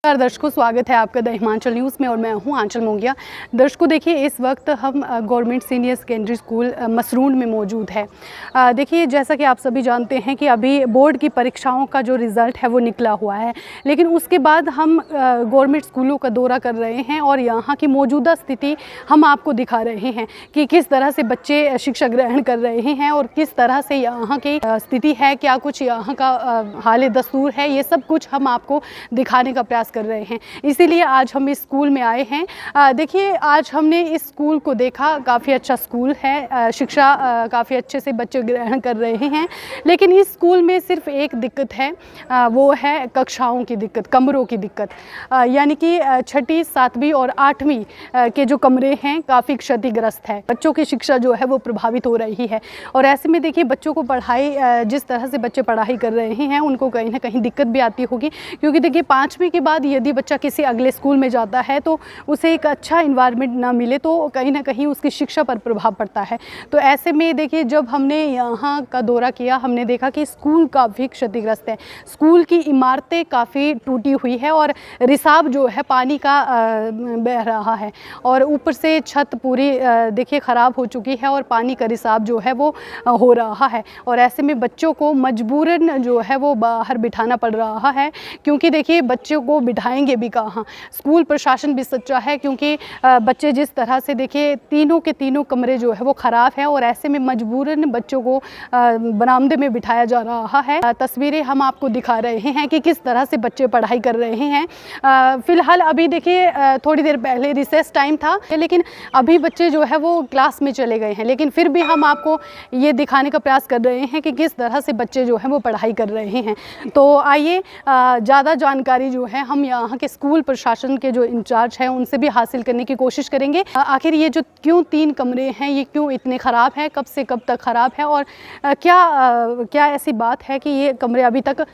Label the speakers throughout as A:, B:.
A: नमस्कार दर्शकों, स्वागत है आपका द हिमाचल न्यूज़ में और मैं हूं आंचल मोंगिया। दर्शकों देखिए, इस वक्त हम गवर्नमेंट सीनियर सेकेंडरी स्कूल मसरूंड में मौजूद है। देखिए, जैसा कि आप सभी जानते हैं कि अभी बोर्ड की परीक्षाओं का जो रिज़ल्ट है वो निकला हुआ है, लेकिन उसके बाद हम गवर्नमेंट स्कूलों का दौरा कर रहे हैं और यहाँ की मौजूदा स्थिति हम आपको दिखा रहे हैं कि किस तरह से बच्चे शिक्षा ग्रहण कर रहे हैं और किस तरह से यहाँ की स्थिति है, क्या कुछ यहाँ का हाल दस्तूर है, ये सब कुछ हम आपको दिखाने का प्रयास कर रहे हैं। इसीलिए आज हम इस स्कूल में आए हैं। देखिए, आज हमने इस स्कूल को देखा, काफ़ी अच्छा स्कूल है, शिक्षा काफ़ी अच्छे से बच्चे ग्रहण कर रहे हैं, लेकिन इस स्कूल में सिर्फ एक दिक्कत है, वो है कक्षाओं की दिक्कत, कमरों की दिक्कत। यानी कि 6ठी, 7वीं और 8वीं के जो कमरे हैं काफ़ी क्षतिग्रस्त है, बच्चों की शिक्षा जो है वो प्रभावित हो रही है। और ऐसे में देखिए, बच्चों को पढ़ाई, जिस तरह से बच्चे पढ़ाई कर रहे हैं उनको कहीं ना कहीं दिक्कत भी आती होगी, क्योंकि देखिए 5वीं के बाद यदि बच्चा किसी अगले स्कूल में जाता है तो उसे एक अच्छा इन्वायरमेंट ना मिले तो कहीं ना कहीं उसकी शिक्षा पर प्रभाव पड़ता है। तो ऐसे में देखिए, जब हमने यहाँ का दौरा किया, हमने देखा कि स्कूल काफ़ी क्षतिग्रस्त है, स्कूल की इमारतें काफ़ी टूटी हुई है और रिसाव जो है पानी का बह रहा है और ऊपर से छत पूरी देखिए ख़राब हो चुकी है और पानी का रिसाव जो है वो हो रहा है। और ऐसे में बच्चों को मजबूरन जो है वो बाहर बिठाना पड़ रहा है, क्योंकि देखिए बच्चों को बिठाएंगे भी कहाँ। स्कूल प्रशासन भी सच्चा है, क्योंकि बच्चे जिस तरह से देखिए तीनों के तीनों कमरे जो है वो ख़राब हैं और ऐसे में मजबूरन बच्चों को बरामदे में बिठाया जा रहा है। तस्वीरें हम आपको दिखा रहे हैं कि किस तरह से बच्चे पढ़ाई कर रहे हैं। फ़िलहाल अभी देखिए, थोड़ी देर पहले रिसेस टाइम था, लेकिन अभी बच्चे जो है वो क्लास में चले गए हैं, लेकिन फिर भी हम आपको ये दिखाने का प्रयास कर रहे हैं कि किस तरह से बच्चे जो हैं वो पढ़ाई कर रहे हैं। तो आइए ज़्यादा जानकारी जो है हम यहाँ के स्कूल प्रशासन के जो इंचार्ज हैं उनसे भी हासिल करने की कोशिश करेंगे। आखिर ये जो क्यों 3 कमरे हैं ये क्यों इतने ख़राब हैं, कब से कब तक ख़राब है और क्या ऐसी बात है कि ये कमरे अभी तक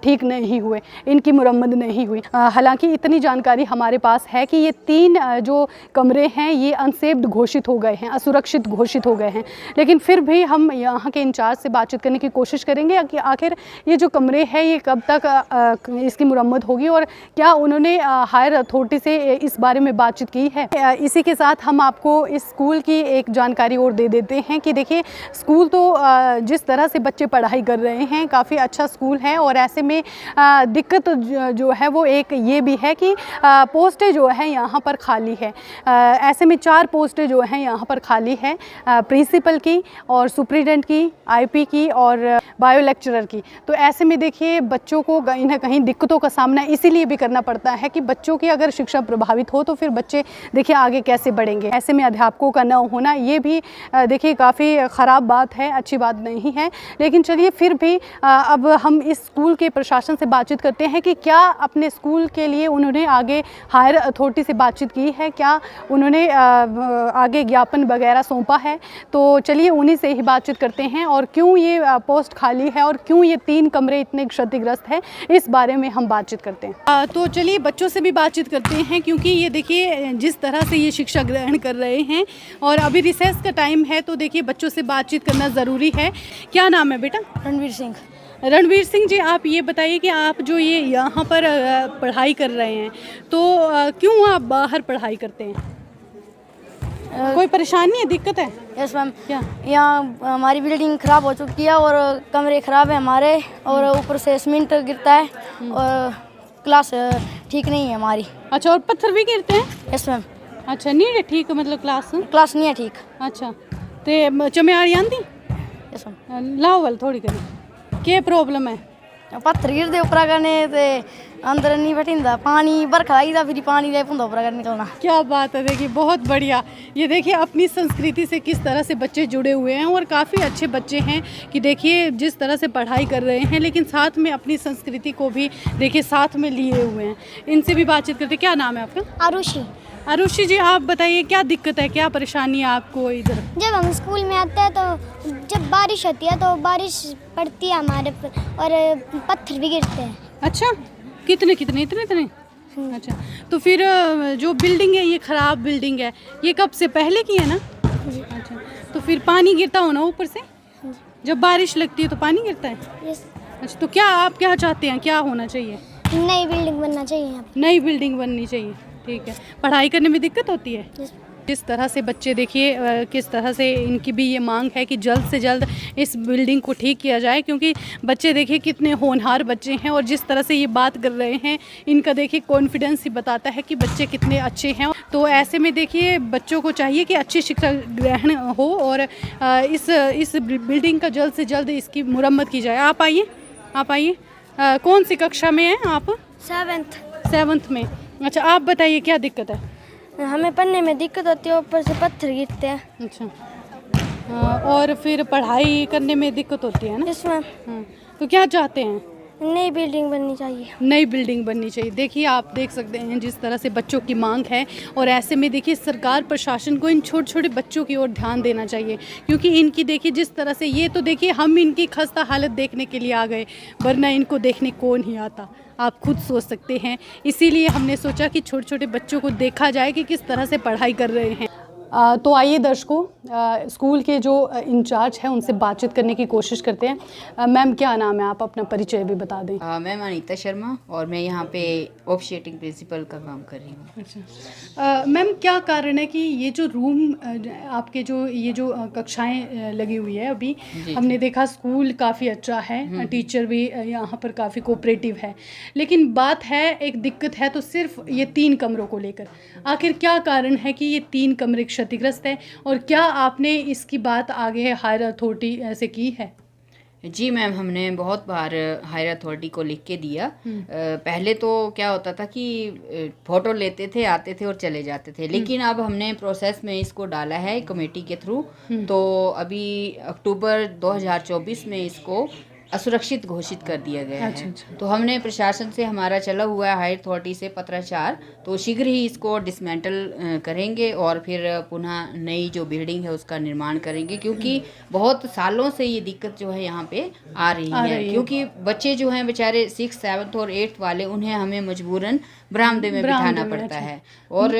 A: ठीक नहीं हुए, इनकी मुरम्मत नहीं हुई। हालांकि इतनी जानकारी हमारे पास है कि ये 3 जो कमरे हैं ये अनसेफ्ड घोषित हो गए हैं, असुरक्षित घोषित हो गए हैं, लेकिन फिर भी हम यहाँ के इंचार्ज से बातचीत करने की कोशिश करेंगे कि आखिर ये जो कमरे हैं ये कब तक इसकी मुरम्मत होगी और क्या उन्होंने हायर अथॉरिटी से इस बारे में बातचीत की है। इसी के साथ हम आपको इस स्कूल की एक जानकारी और दे देते हैं कि देखिए, स्कूल तो जिस तरह से बच्चे पढ़ाई कर रहे हैं काफ़ी अच्छा स्कूल है और ऐसे में दिक्कत जो है वो एक ये भी है कि पोस्टें जो है यहाँ पर खाली है। ऐसे में 4 पोस्टें जो हैं यहाँ पर खाली है, प्रिंसिपल की और सुप्रिटेंडेंट की, आईपी की और बायो लेक्चरर की। तो ऐसे में देखिए बच्चों को कहीं ना कहीं दिक्कतों का सामना इसीलिए भी करना पड़ता है कि बच्चों की अगर शिक्षा प्रभावित हो तो फिर बच्चे देखिए आगे कैसे बढ़ेंगे। ऐसे में अध्यापकों का न होना ये भी देखिए काफ़ी ख़राब बात है, अच्छी बात नहीं है। लेकिन चलिए फिर भी अब हम इस स्कूल के प्रशासन से बातचीत करते हैं कि क्या अपने स्कूल के लिए उन्होंने आगे हायर अथॉरिटी से बातचीत की है, क्या उन्होंने आगे ज्ञापन वगैरह सौंपा है। तो चलिए उन्हीं से ही बातचीत करते हैं और क्यों ये पोस्ट खाली है और क्यों ये 3 कमरे इतने क्षतिग्रस्त हैं, इस बारे में हम बातचीत करते हैं। तो चलिए बच्चों से भी बातचीत करते हैं, क्योंकि ये देखिए जिस तरह से ये शिक्षा ग्रहण कर रहे हैं और अभी रिसेस का टाइम है, तो देखिए बच्चों से बातचीत करना ज़रूरी है। क्या नाम है बेटा?
B: रणवीर सिंह।
A: रणवीर सिंह जी, आप ये बताइए कि आप जो ये यहाँ पर पढ़ाई कर रहे हैं तो क्यों आप बाहर पढ़ाई करते हैं? कोई परेशानी है, दिक्कत है?
B: Yes ma'am.
A: क्या?
B: यहाँ हमारी बिल्डिंग ख़राब हो चुकी है और कमरे ख़राब हैं हमारे और ऊपर से सीमेंट गिरता है और क्लास ठीक नहीं है हमारी।
A: अच्छा, और पत्थर भी गिरते हैं?
B: Yes ma'am.
A: अच्छा, नहीं है ठीक, मतलब
B: क्लास नहीं है ठीक।
A: अच्छा, तो चमेयाड़ी आंदी?
B: Yes ma'am.
A: लाओ थोड़ी करी क्या प्रॉब्लम है?
B: पत्थर गिरते ऊपर करने ते अंदर नहीं बैठा, पानी बरखा आई था फिर पानी जाए पुंदा ऊपर कर निकलना।
A: क्या बात है, देखिए बहुत बढ़िया। ये देखिए अपनी संस्कृति से किस तरह से बच्चे जुड़े हुए हैं और काफ़ी अच्छे बच्चे हैं कि देखिए जिस तरह से पढ़ाई कर रहे हैं, लेकिन साथ में अपनी संस्कृति को भी देखिए साथ में लिए हुए हैं। इनसे भी बातचीत करते। क्या नाम है आपका?
C: आरुषि।
A: आरुषि जी, आप बताइए क्या दिक्कत है, क्या परेशानी है आपको इधर?
C: जब हम स्कूल में आते हैं तो जब बारिश होती है तो बारिश पड़ती है हमारे पर और पत्थर भी गिरते हैं।
A: अच्छा, कितने इतने? अच्छा, तो फिर जो बिल्डिंग है ये ख़राब बिल्डिंग है, ये कब से पहले की है ना? अच्छा, तो फिर पानी गिरता हो ना ऊपर से? जब बारिश लगती है तो पानी गिरता है?
C: यस।
A: अच्छा, तो क्या आप क्या चाहते हैं, क्या होना चाहिए?
C: नई बिल्डिंग बनना चाहिए यहाँ
A: नई बिल्डिंग बननी चाहिए, ठीक है। पढ़ाई करने में दिक्कत होती है?
C: पे।
A: किस तरह से बच्चे देखिए किस तरह से इनकी भी ये मांग है कि जल्द से जल्द इस बिल्डिंग को ठीक किया जाए, क्योंकि बच्चे देखिए कितने होनहार बच्चे हैं और जिस तरह से ये बात कर रहे हैं इनका देखिए कॉन्फिडेंस ही बताता है कि बच्चे कितने अच्छे हैं। तो ऐसे में देखिए बच्चों को चाहिए कि अच्छी शिक्षा ग्रहण हो और इस बिल्डिंग का जल्द से जल्द इसकी मुरम्मत की जाए। आप आइए। कौन सी कक्षा में हैं आप? 7th में। अच्छा, आप बताइए क्या दिक्कत है?
B: हमें पढ़ने में दिक्कत होती है, ऊपर से पत्थर गिरते हैं।
A: अच्छा, और फिर पढ़ाई करने में दिक्कत होती है ना?
B: इसमें
A: तो क्या चाहते हैं?
B: नई बिल्डिंग बननी चाहिए।
A: नई बिल्डिंग बननी चाहिए। देखिए आप देख सकते हैं जिस तरह से बच्चों की मांग है, और ऐसे में देखिए सरकार प्रशासन को इन छोटे छोटे बच्चों की ओर ध्यान देना चाहिए, क्योंकि इनकी देखिए जिस तरह से ये तो देखिए हम इनकी खस्ता हालत देखने के लिए आ गए, वरना इनको देखने कौन ही आता, आप खुद सोच सकते हैं। इसीलिए हमने सोचा कि छोटे छोटे बच्चों को देखा जाए कि किस तरह से पढ़ाई कर रहे हैं। तो आइए दर्शकों, स्कूल के जो इंचार्ज हैं उनसे बातचीत करने की कोशिश करते हैं। मैम क्या नाम है, आप अपना परिचय भी बता दें।
D: मैम अनीता शर्मा, और मैं यहाँ पे ऑफिशिएटिंग प्रिंसिपल का काम कर रही हूँ।
A: अच्छा, मैम क्या कारण है कि ये जो रूम आपके जो ये जो कक्षाएं लगी हुई है अभी, हमने देखा स्कूल काफ़ी अच्छा है, टीचर भी यहाँ पर काफ़ी कोऑपरेटिव है, लेकिन बात है एक दिक्कत है तो सिर्फ ये 3 कमरों को लेकर। आखिर क्या कारण है कि ये 3 कमरे क्षतिग्रस्त हैं, और क्या आपने इसकी बात आगे हायर अथॉरिटी से की है?
D: जी मैम, हमने बहुत बार हायर अथॉरिटी को लिख के दिया। पहले तो क्या होता था कि फ़ोटो लेते थे, आते थे और चले जाते थे, लेकिन अब हमने प्रोसेस में इसको डाला है कमेटी के थ्रू। तो अभी अक्टूबर 2024 में इसको असुरक्षित घोषित कर दिया गया है।
A: अच्छा।
D: तो हमने प्रशासन से, हमारा चला हुआ है हायर अथॉरिटी से पत्राचार, तो शीघ्र ही इसको डिसमेंटल करेंगे और फिर पुनः नई जो बिल्डिंग है उसका निर्माण करेंगे, क्योंकि बहुत सालों से ये दिक्कत जो है यहाँ पे आ रही है। क्योंकि बच्चे जो हैं बेचारे 6th 7th और 8th वाले, उन्हें हमें मजबूरन बरामदे में बिठाना पड़ता है, और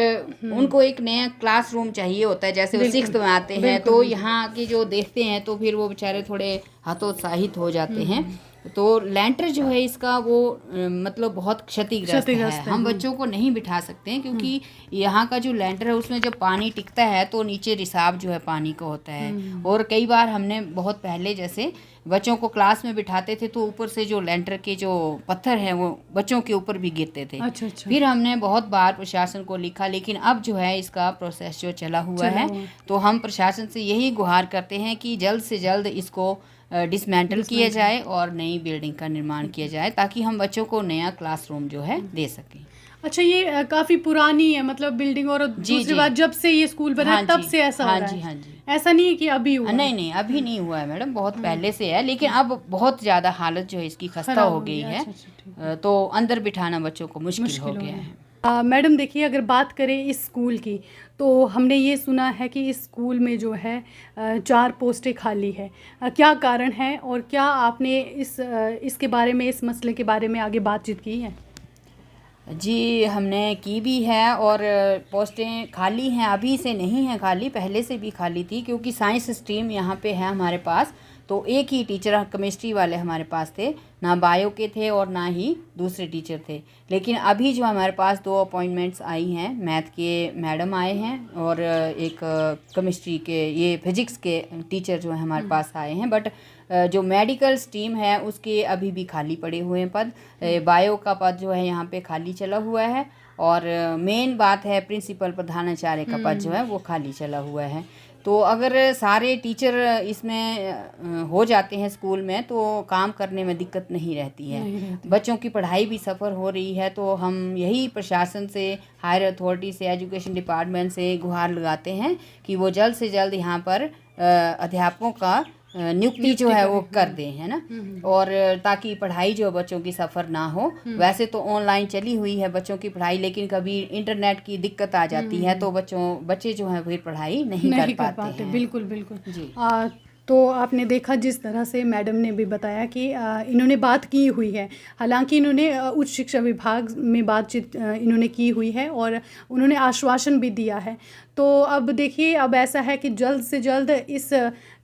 D: उनको एक नया क्लासरूम चाहिए होता है। जैसे वो 6th में आते हैं तो यहाँ के जो देखते हैं तो फिर वो बेचारे थोड़े हतोत्साहित हो जाते हैं। तो लेंटर जो है इसका वो मतलब बहुत क्षतिग्रस्त है। हम बच्चों को नहीं बिठा सकते हैं, क्योंकि यहाँ का जो लेंटर है उसमें जब पानी टिकता है तो नीचे रिसाव जो है पानी का होता है। और कई बार हमने बहुत पहले जैसे बच्चों को क्लास में बिठाते थे तो ऊपर से जो लेंटर के जो पत्थर हैं वो बच्चों के ऊपर भी गिरते थे।
A: अच्छा।
D: फिर हमने बहुत बार प्रशासन को लिखा, लेकिन अब जो है इसका प्रोसेस जो चला हुआ है, तो हम प्रशासन से यही गुहार करते हैं कि जल्द से जल्द इसको डिसमेंटल किया जाए और नई बिल्डिंग का निर्माण किया जाए, ताकि हम बच्चों को नया क्लासरूम जो है दे सकें।
A: अच्छा, ये काफ़ी पुरानी है मतलब बिल्डिंग, और दूसरी बात जब से ये स्कूल बना है तब से ऐसा हो रहा है?
D: हाँ जी।
A: ऐसा नहीं है कि अभी हुआ?
D: नहीं, अभी नहीं हुआ है मैडम, बहुत पहले से है, लेकिन अब बहुत ज़्यादा हालत जो है इसकी खस्ता हो गई है। तो अंदर बिठाना बच्चों को मुश्किल हो गया है।
A: मैडम देखिए, अगर बात करें इस स्कूल की, तो हमने ये सुना है कि इस स्कूल में जो है 4 पोस्टें खाली है। क्या कारण है, और क्या आपने इसके बारे में, इस मसले के बारे में आगे बातचीत की है?
D: जी, हमने की भी है, और पोस्टें खाली हैं, अभी से नहीं हैं खाली, पहले से भी खाली थी, क्योंकि साइंस स्ट्रीम यहाँ पे है हमारे पास। तो एक ही टीचर केमिस्ट्री वाले हमारे पास थे, ना बायो के थे और ना ही दूसरे टीचर थे। लेकिन अभी जो हमारे पास 2 अपॉइंटमेंट्स आई हैं, मैथ के मैडम आए हैं और एक केमिस्ट्री के, ये फिजिक्स के टीचर जो है हमारे पास आए हैं। बट जो मेडिकल स्ट्रीम है उसके अभी भी खाली पड़े हुए हैं पद। बायो का पद जो है यहाँ पे खाली चला हुआ है, और मेन बात है प्रिंसिपल प्रधानाचार्य का पद जो है वो खाली चला हुआ है। तो अगर सारे टीचर इसमें हो जाते हैं स्कूल में तो काम करने में दिक्कत नहीं रहती है, बच्चों की पढ़ाई भी सफ़र हो रही है। तो हम यही प्रशासन से, हायर अथॉरिटी से, एजुकेशन डिपार्टमेंट से गुहार लगाते हैं कि वो जल्द से जल्द यहाँ पर अध्यापकों का नियुक्ति जो है वो कर दें, है ना, और ताकि पढ़ाई जो बच्चों की सफ़र ना हो। वैसे तो ऑनलाइन चली हुई है बच्चों की पढ़ाई, लेकिन कभी इंटरनेट की दिक्कत आ जाती है तो बच्चे जो हैं फिर पढ़ाई नहीं कर पाते हैं।
A: बिल्कुल जी। तो आपने देखा जिस तरह से मैडम ने भी बताया कि इन्होंने बात की हुई है, हालांकि इन्होंने उच्च शिक्षा विभाग में बातचीत इन्होंने की हुई है और उन्होंने आश्वासन भी दिया है। तो अब देखिए, अब ऐसा है कि जल्द से जल्द इस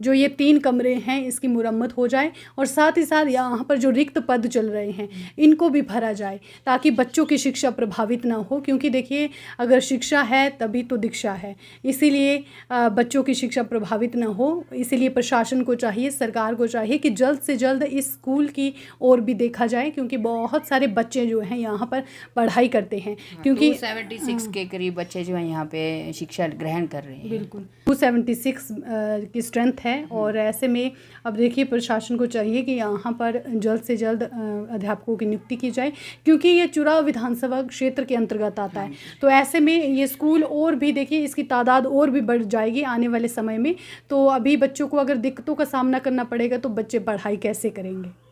A: जो ये 3 कमरे हैं इसकी मुरम्मत हो जाए और साथ ही साथ यहाँ पर जो रिक्त पद चल रहे हैं इनको भी भरा जाए, ताकि बच्चों की शिक्षा प्रभावित ना हो। क्योंकि देखिए, अगर शिक्षा है तभी तो दीक्षा है, इसीलिए बच्चों की शिक्षा प्रभावित ना हो, इसीलिए प्रशासन को चाहिए, सरकार को चाहिए कि जल्द से जल्द इस स्कूल की ओर भी देखा जाए, क्योंकि बहुत सारे बच्चे जो हैं यहाँ पर पढ़ाई करते हैं। क्योंकि
D: 276 के करीब बच्चे जो हैं यहाँ पे शिक्षा ग्रहण कर रहे हैं।
A: बिल्कुल 276 की स्ट्रेंथ है। और ऐसे में अब देखिए, प्रशासन को चाहिए कि यहाँ पर जल्द से जल्द अध्यापकों की नियुक्ति की जाए, क्योंकि ये चुराव विधानसभा क्षेत्र के अंतर्गत आता है। तो ऐसे में ये स्कूल और भी देखिए इसकी तादाद और भी बढ़ जाएगी आने वाले समय में। तो अभी बच्चों को अगर दिक्कतों का सामना करना पड़ेगा तो बच्चे पढ़ाई कैसे करेंगे।